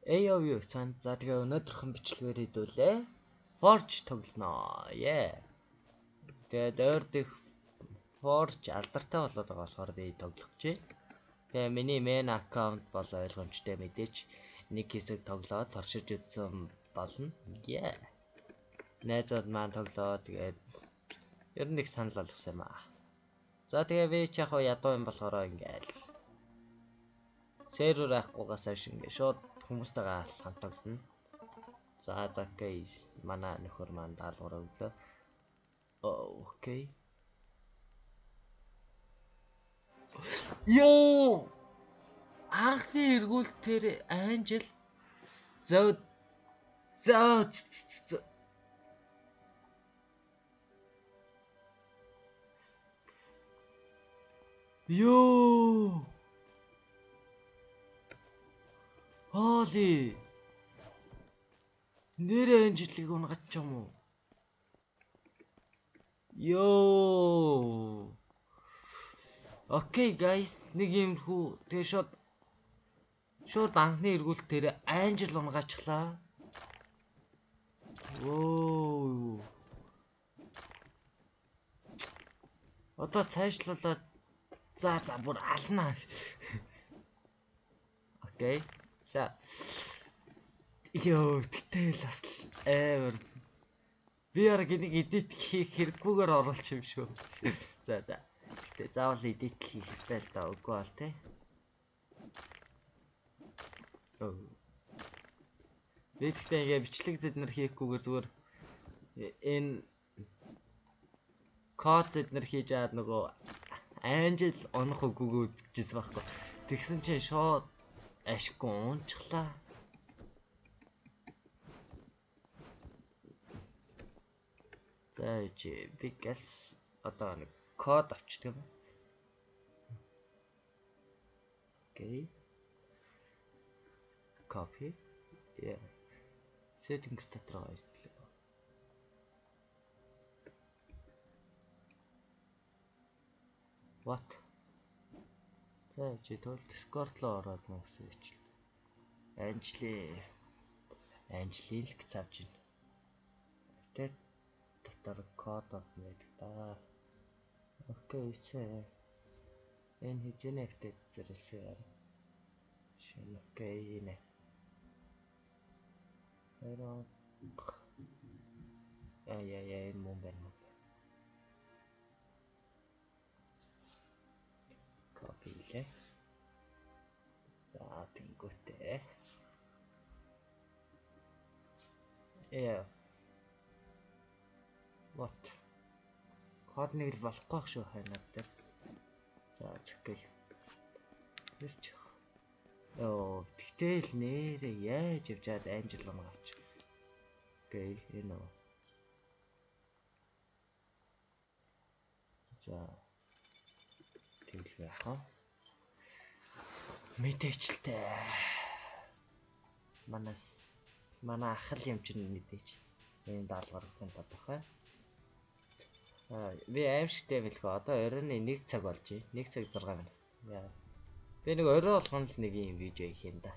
AOV цаанд за тэгээ өнөөдрийнхэн бичлэгээр хийдүүлээ. Forge тоглоно. Тэгээд өөр дэх Forge алдартай болоод байгаа болохоор би тоглох гэж. Тэгээ миний main account бол ойлгомжтой мэдээч нэг хэсэг тоглоод туршиж үзсэн болно. Найзууд маань тоглоо тэгээд ер нь их санал болгосон юм аа. За тэгээ би ч яг ядуу юм болохоор ингээл сервер авахгүйгаас шингээ шууд хүмүүстэйгээ хамтаглана. За guys манай нөхөр маань даалгавар өглөө. Окей. Йоо! Анхны эргүүлт тэр Анжел за Йоо! Холи! Нэр Анжелыг унгач юм уу? Йоо! Окей guys, нэг юм хүү тэгээ шууд анхны эргүүлт тэр Анжел унгаачлаа. Оо. Одоо цаашлуулаад за бүр алнаа. Окей. За. Йоо, тэгтэл бас амар. Би яг энийг edit хийх хэрэггүйгээр оруулах юм шүү. За. Гэтэ заавал edit хийх хэрэгтэй л да үгүй бол те. Би тэгтээ ингээ бичлэг зэднэр хийхгүйгээр зүгээр энэ код зэднэр хийж аваад нөгөө Анжел онох үгүйгээ үзчихсэн байхгүй. Тэгсэн чинь шууд ашиггүй унчглаа. За би газ одоо нэг код авчдаг юм. Окей. Copy. Settings дотор ажиллаа. What? За тэгвэл Discord руу ороод мөсөө ичл. Анжелийг цаавж байна. Тэгээд дотор кодод байдаг да. Окей, энэ хизэнэгтэй зэрэлсээр. Окей нэ. Pero энэ мөн байна. Copy лээ. За тэнгүүтээ. What? Код нэг л болохгүй байх шүү ханаад дээр. За окей. Ирч. Оо, тэгтэл нэрээ яаж явжаад Анжел унгаач. Окей, энэ. За. Тэглээ хаа. Мэдээчлээ. Манай ахал юм чинь мэдээч. Энэ даалгаврын тодорхой. Би аимшигтэй бэлхөө. Одоо оройн 1 цаг болж байна. 1 цаг 6 минут. Би нэг орой болгоно л нэг юм видео хийх юм да.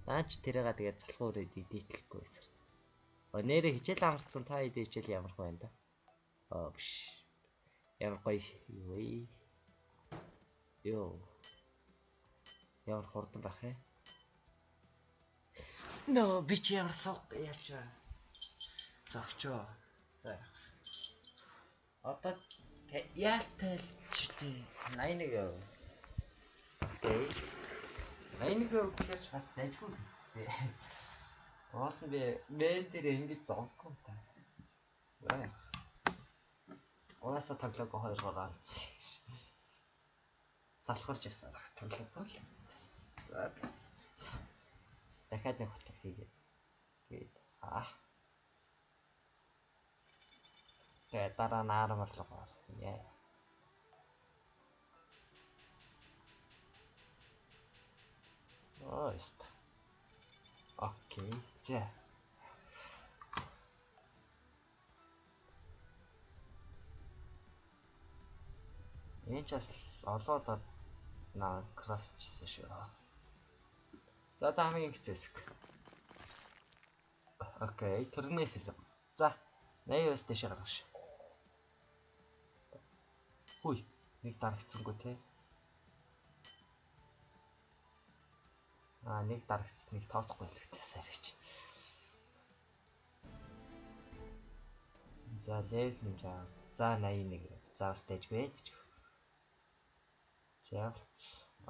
Наач тэрээга тэгээд залхуу өрөөд идэлтэхгүй байсан. Нэрээ хичээл амарцсан та хичээл ямар байна да. Биш. Ямар гоё юу. Йоо. Ямар хурдан байх ээ. Би ч ямар суух яаж вэ? Зогчоо. За. Одоо яалтай л чилээ. 81%. Окей. 81% гэхэрч бас дайггүй хэвчтэй. Оолн би мен дээр ингэж зоггүй та. Угаасаа тоглоог 2 онц. Салхуулж ясаа тоглоог бол. Дахиад нэг хот хийгээд. Тэгээд дараа нь аарамлгаа. Ост. Окей. За. Энэ ч бас олоодод кросчсэн шүү. За та хамгийн их зэсэг. Окей, тэрнээс илүү. За, 80-аас дэше гаргаш. Хүй, нэг дарагцсангүй те. Нэг дарагцсныг тооцохгүй л гэсэн хэрэг. За, левел нь жаа. За, 81. За, стейжгүй гэж. За,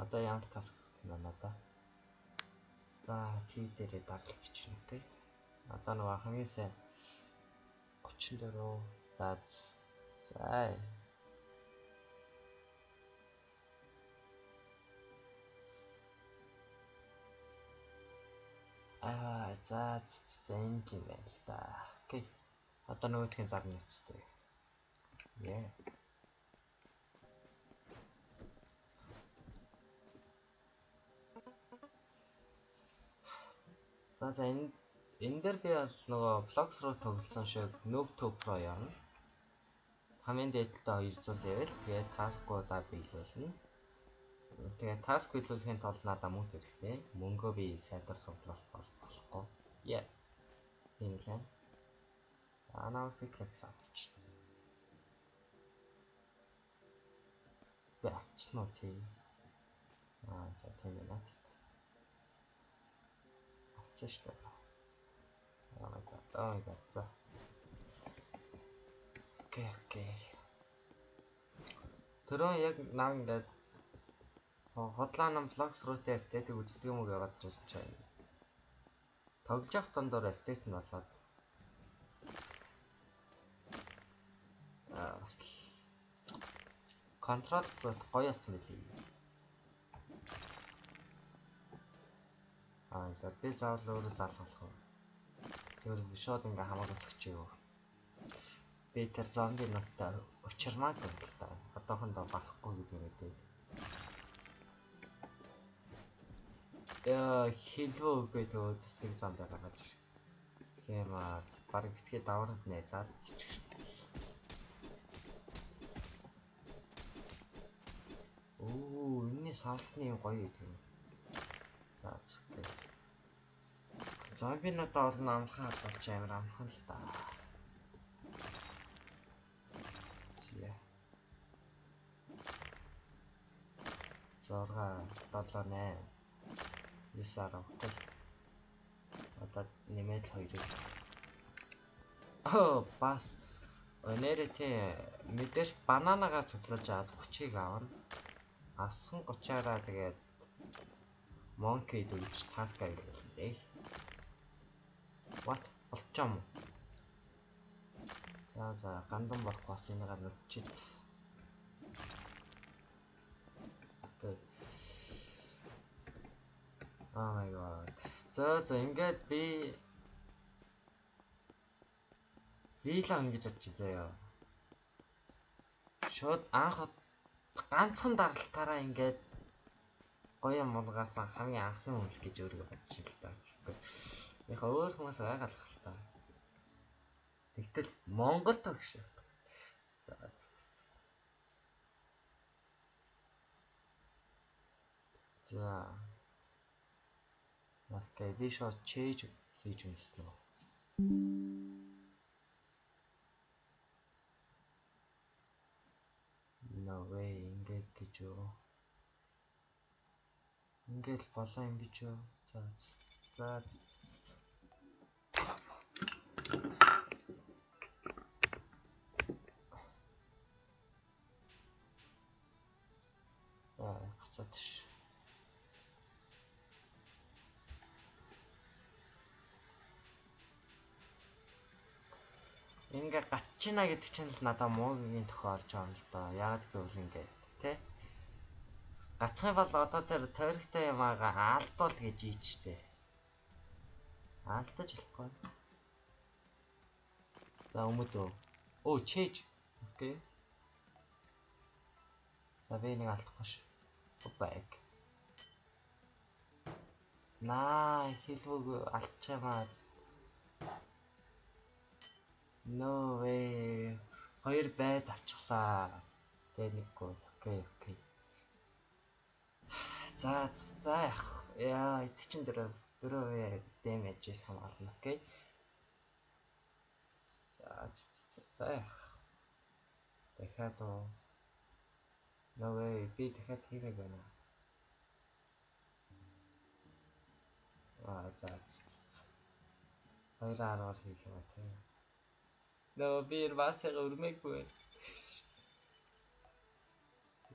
одоо ямар таск надаа. За, тий дээрээ даралт гэж юм те. Одоо нөгөө хамгийн сайн 34. За. За энэ юм байна л да. Окей. Одоо нөгөөдхийн зар нүцтэй. Яа. За энэ дээр би бол нөгөө Vlogs руу тоглосон шиг Noob Tube Pro явна. Хамгийн дээдэлтэй 200 level. Тэгээд task-уудаа биелүүлнэ. Тэгээд task биелүүлэхийн тулд надад мөнгө хэрэгтэй. Мөнгөө би сайдар судлах болохгүй. Яа. Энэ л юм. Анаа фикс авч. Бачно тий. За тийм ээ. Авчих шүү дээ. Oh my god. За. Окей. Тэрөө яг наа ингээд хотлоо нам Vlogs руутэй апдейт үздэг юм уу гэж бодож байсан чинь. Тоглож явах дондор апдейт нь болоод. Контрол гоё болсон билий. Тэгээд би заавал өөрөө залгах уу. Тэр шууд ингээ хамаагүй зөгчөө. Би тэр зомби ноттой учирмаг гэнэ л та. Одоохондоо барахгүй гэдэг. Хэлвөө үгүй төө зүсдэг зам дээр гаргаж. Хэмээ баг битгий давранд найзаад ичих. Энэ савлтны гоё юм. За зүгтэй. Зомбинуудаа олон амархан болж амар амархан л та. Зя. 6 7 8 9 одоо нэмээд 2. Бас өнөөдөр тий мэдээж бананагаа цуглаж аваад 30-ыг авна. Асхан 30-аараа тэгээд monkey дүүж task авилаа. What? Болчоо юм. За гандан болох бас энэгээр нүчит. Окей. Oh my god. За ингээд би л ингэж бодчих заяа. Шууд анх ганцхан даралтаараа ингээд гоё юм унгасан хамгийн анхны хүмүүс гэж өөрийгөө бодчих л та. Яг өөр хүмүүс айгалах л та. Тэгтэл Монгол төгш. За. Окей, би шууд чейж хийж үнэснэ. No way, ингээд гэж юу? Ингээд болоо юм гэж юу? За. Гацаад ш. Ингээ гатчина гэдэг чинь л надад муугийн тохиолж байгаа юм л да. Яагаад гэвэл ингээд тий. Гацхай бол одоо тэр тойрогтой юм аага алдуул гэж ийчтэй. Алдаж болохгүй. За өмөдөө. Чээж. Окей. За би нэг алдахгүй ш. Back. Хэлвэг алдчаамаа. No way. Хоёр байд авчихлаа. Тэ нэггүй. Окей. За яах. Яа, эцэг чин дөрөв damage хамгаална. Окей. За. Дахиад уу. No way, би дахиад хиймэг байна. За. 2-10 хийх юм тий. Нөө би басыг өрмөйгүй.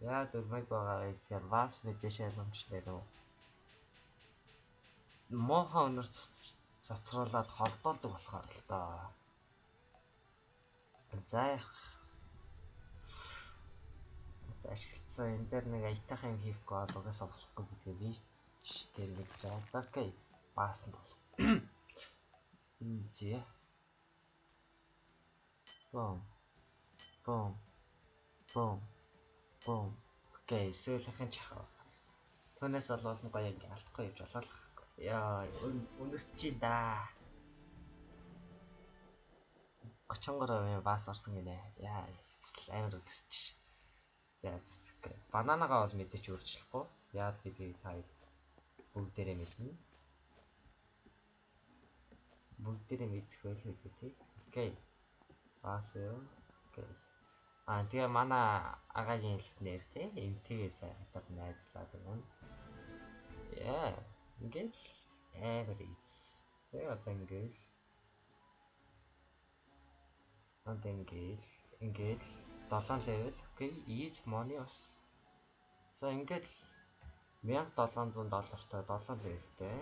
Яа дөрмөг байгаа гэхээр бас мэдээж ойлгомжтой нөө. Мохоо өнөр цацруулаад холдуулдаг болохоор л доо. За ашиглацсан энэ дээр нэг аятайхан юм хийхгүй бол угаасаа болохгүй гэдгээ би тэр нэг за окей баасан бол. Зэ. Бом. Окей, сүүлийнхэн чахав. Түүнээс бол гоё ингээ алдахгүй явж болоо л. Яа, өнөрч да. 33% бас орсон гинэ. Яа, амар өдөрч. За. Бананагаа бол мэдээч өөрчлөхгүй. Яад гэдгийг та бүгдээрээ мэднэ. Бүгдээрээ мэдэх байх үү тий. Окей. Бас юу? Окей. Тэгээ манай агагийн хэлснээр тий энтэйгээ сайхад найзлаад өгнө. Яа, ингээд average. Тэгээ одоо ингээд 7 level. Окей, each money бас. За ингээд $1700-тай 7 levelтэй.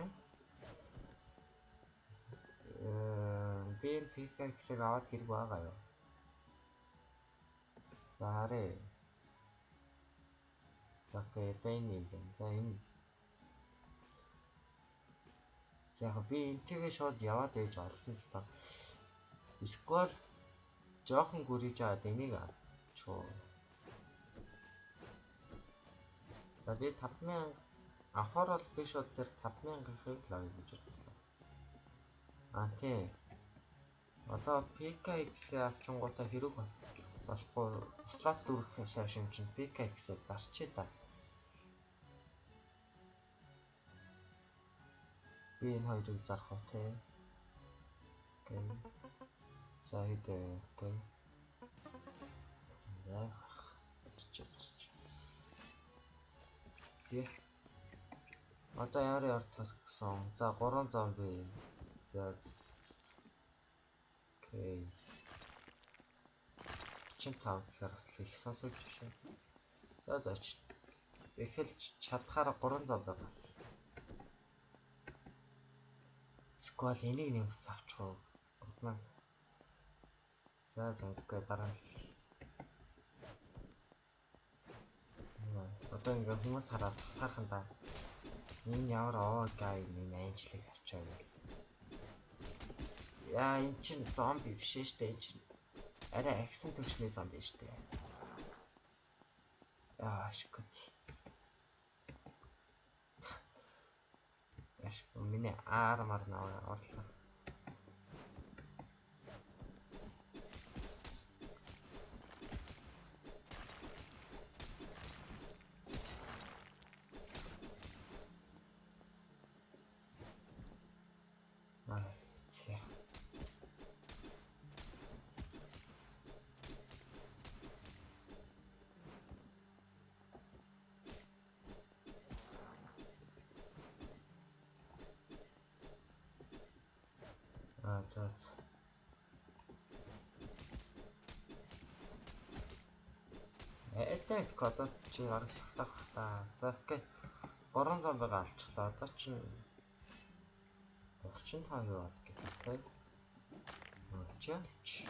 Би PKX-ийг аваад хэрэг байгаа юу? За харъя. За энэ. За энэ. За би энтэйгээ шууд яваад ээж олсон л та. Эсвэл жоохон гүрийж аваад энийг авчуу. За би 5000 авахар бол би шууд тэр 5000-ыг л авъя гэж бодлоо. Тий. Одоо PKX-ийг авчингуудаа хэрэг болохгүй слот дүүрэх шашин чинь PKX-ийг зарчээ та. Би энэ хоёрыг зарах уу те. Окей. За хэдэ окей. Яа. Зарч. Зэ. Одоо яар тас гэсэн. За 3 зомби. За. Окей. 35 гэхээр бас их сонсож шүү. За эхэлж чадхаараа 300 байгаа. Сквал энийг нэмс авчих. За окей дараа. Одоо ингээ хүмүүс харах нь да. Энэ ямар гай нэг анчлыг авчаа гэх. Яа эн чин зомби биш штэ чинь. Арай аксэн төвчний зомби штэ. Яа шкут. Миний армар наваа орлоо. За. Этэк кодод чи харагдах та. За окей. 3 зомбиг алчлаа. Одоо чи 35 яваад гэх окей. Чаач.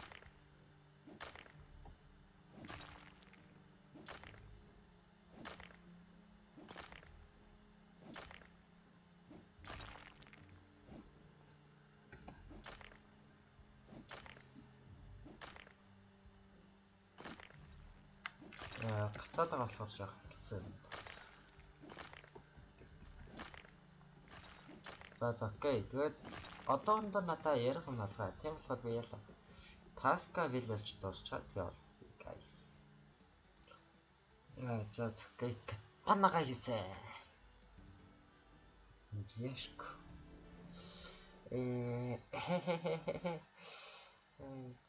Гацаад байгаа болохоор яах гэсэн. За окей. Тэгээд одоондоо надаа ярих юм алгаа. Тийм болохоор би яла. Таска вилж дуусчаад явуулсан guys. За окей. Танага хийсэ. Яшк.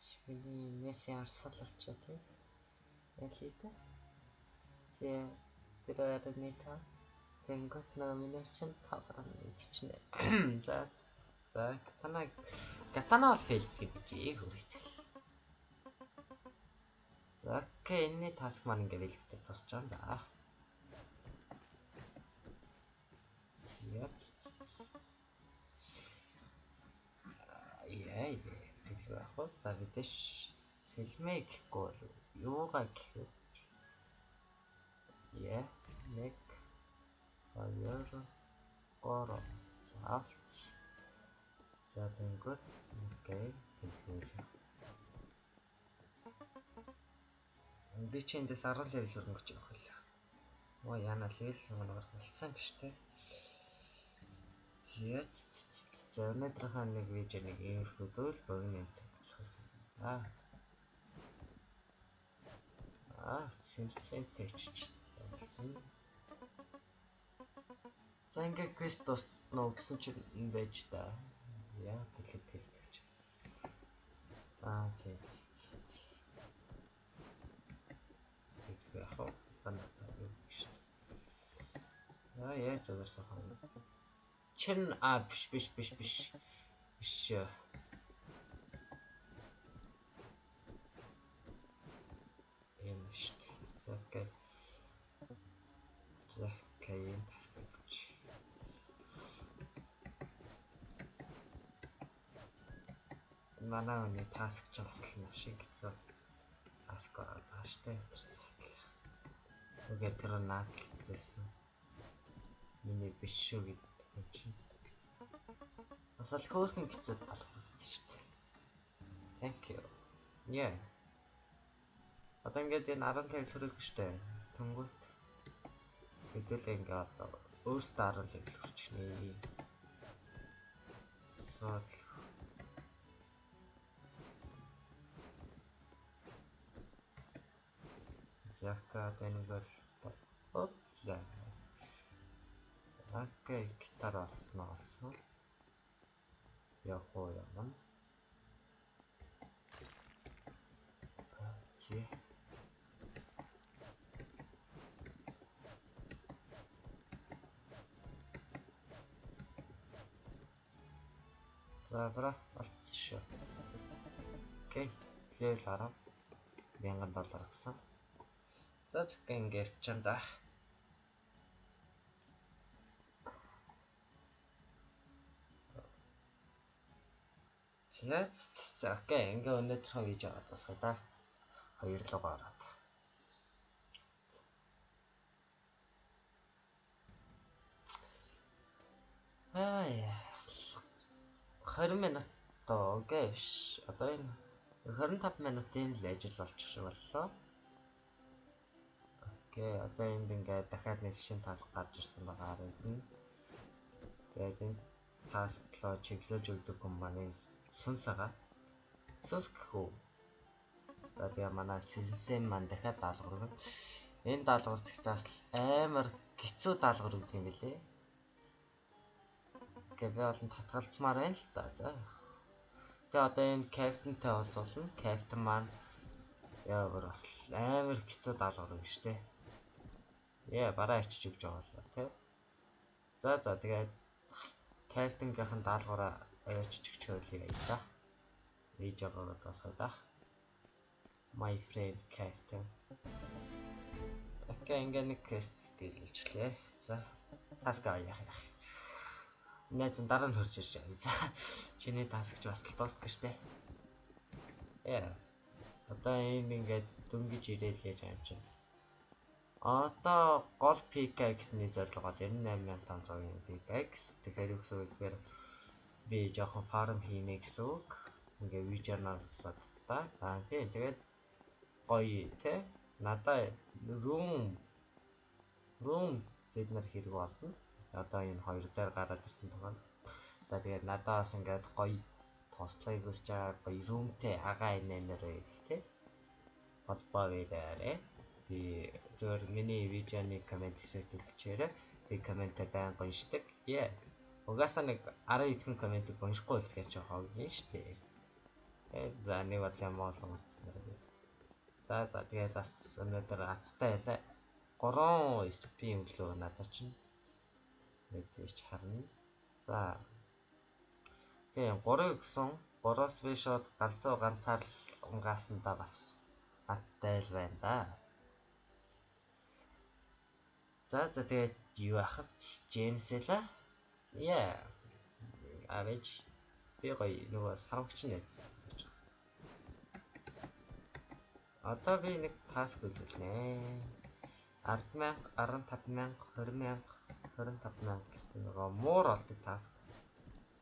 Сэж Инээс ярсал очоо тий. Ялита. Зэ тэрээр та тэнгот номинер чин тавран идчихнэ. За катана бол фейл гэж хөрөцөл. За окей энэ таск маань ингээ бэлдэж тусч байгаа юм да. Яа яг за бидэш сэлмэй гэхгүй юугаа гэхэд яа нэг хоёр гоор заалц за тэнгот окей хэлээ. Би чи эндээс 10 левел өрөнгөж явах хэл. Оо яна левел юмгаар болцсон биш те. За өнөөдрийнхөө нэг видео нэг иймэрхүү дөөл богиномт болохоос. Синтетич болсон. За ингээ квест дуснаа гэсэн чинь байж та. Яа бэлэг квест гэж. Тийм. Яг танаа юу гэж. Яа зөвөрсөн хаа. Чин биш. Юм шүү. За энэ таск гэж. Манай өний таск ч бас л юм шиг хэцүү. Таск ааштай тэр. Үгүй тэр наадтайсан. Миний биш шүү гэдэг чи. Асал хөөрхөн хэцүү болгосон шүү дээ. Thank you. Yeah. Одоо ингээд энэ 10 левел хүрэх штэ. Тэнгүүт хэдүүлээ ингээд одоо өөртөө 10 левел хүрчихнэ. Сод Зяка тэнгэр опла. Окей, гитар олсон. Яхоо юм. Чи за бра болчихшоо. Окей, левел 10 $1000 гэсэн. За зөвхөн ингээд чамда. За окей, ингээ өнөөдрийнхөө видео гадаасаа да. 2 луг ороод. Яс. 20 минут окей. Одоо энэ 25 минутын л ажил болчих шиг боллоо. Окей, одоо энд ингээд дахиад нэг шинэ таск гарч ирсэн байгаа харагдана. Тэгээд энэ тасклоо чиглүүлж өгдөг компани Сүнсагаа. Сүнс гэхүү. За тэгээ манай Синсен маань дахиад даалгавар. Энэ даалгавар тэгтээс амар хэцүү даалгавар гэдэг юм билээ. Гэвь олон татгалцмаар байна л да. За. Тэгээ одоо энэ капитантай уулзуулна. Капитан маань яавар бас амар хэцүү даалгавар юм шүү дээ. Яа бараа ичиж өгч байгаа л тий. За тэгээд капитангийнхэн даалгавраа ачиж өгч хөлий байла. Видеогоо тасгадаа. My friend captain. Окей, ингээ нэг квест гэлэлжлээ. За таск яах. Найз дараа нь хурж ирж байгаа. За чиний таск ч бас л дуустдаг штэ. Яа. Одоо энэ ингээд дөнгөж ирээлээ юм чинь. Одоо гол pickaxe-ний зорилго бол 98500-ын pickaxe. Тэгэхээр юу гэсэн үг вэ? Би жоохон фарм хийнэ гэсэн үг. Ингээ вижернаас та. Тийм тэгээд гоё те. Надаа room зэднэр хэрэг болно. Одоо энэ хоёр дээр гараад ирсэн байгаа. За тэгээд надаас ингээд гоё тослыг өсч байгаа гоё roomтэй агаа инээр те. Холбоо вээрээ. Би зөвөр миний видеоны комент хэсэгтэлчээрээ би комментээр байнга уншдаг. Угаасаа нэг 10 хэдхэн комментиг уншихгүй болохоор ч хоогийн штэ. За нэг бол юм олон гацсан даа. За тэгээд бас өнөөдөр аттай байлаа. 3 SP өглөө надад чинь мэдээж харна. За тийм 3 гэсэн 3-аас би шууд ганцаа ганцаар унгаасандаа бас аттай л байна да. За тэгээд юу ахад Джеймс эла. Яа. Авэж би гоё нөгөө сарвагч нэз. Одоо би нэг таск үлээлнэ. 10,000, 15,000, 20,000, 25,000 гэсэн нөгөө муур олдог таск.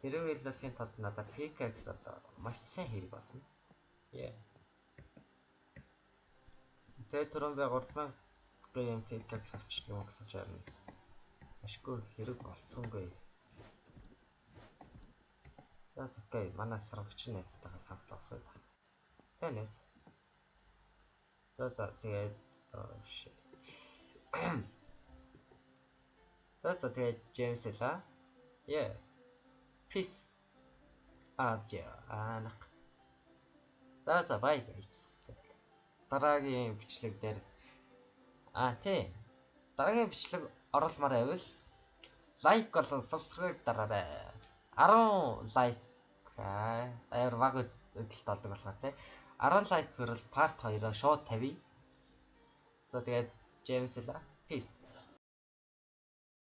Тэрийг илэрхийн тулд надад pickaxe одоо маш сайн хэрэг болно. Яа. Тэгээд түрүүн би 3,000 гийн pickaxe авчих юм гэсэн чинь ашгүй хэрэг болсонгүй. За окей, манай сарвагч найзтайгаа хамт олсоо. Тэ найз. За тэгээд за тэгээд James эла. Yeah. Peace. Анх. За bye guys. Дараагийн бичлэг дээр тий. Дараагийн бичлэг оруулмаар байвал лайк болон subscribe дараарай. 10 лайк аяар баг өдөлт олдог болохоор тий. 10 лайк хүрэл part 2-оо шууд тавья. За тэгээд James эла. Peace.